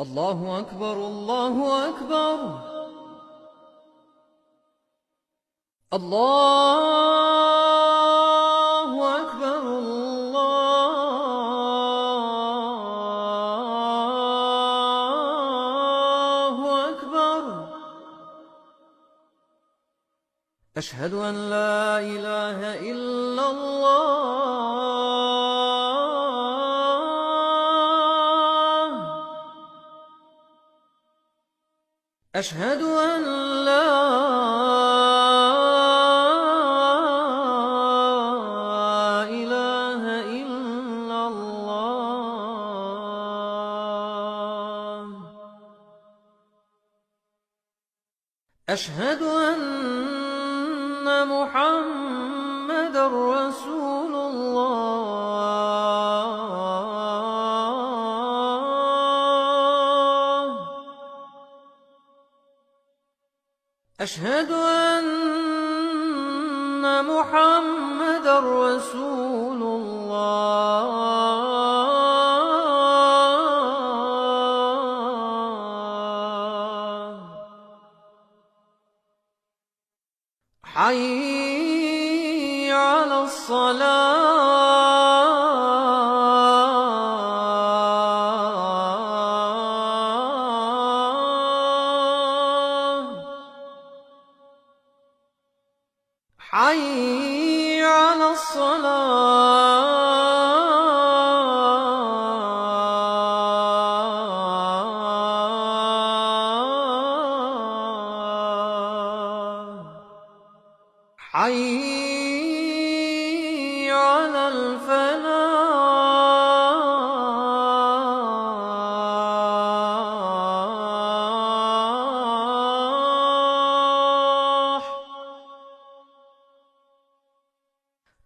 الله أكبر الله أكبر الله أكبر الله أكبر. أشهد أن لا إله إلا الله. أشهد أن لا إله إلا الله. أشهد أن محمدًا رسول الله. أشهد أن محمدًا رسول الله. حي على الصلاة. حي على الصلاة. حي على الفلاح.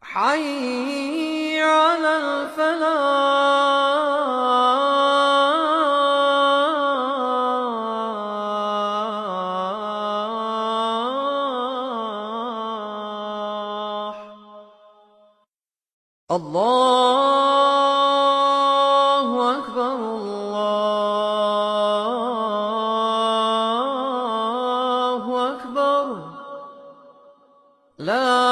حي على الفلاح. الله أكبر الله أكبر. لا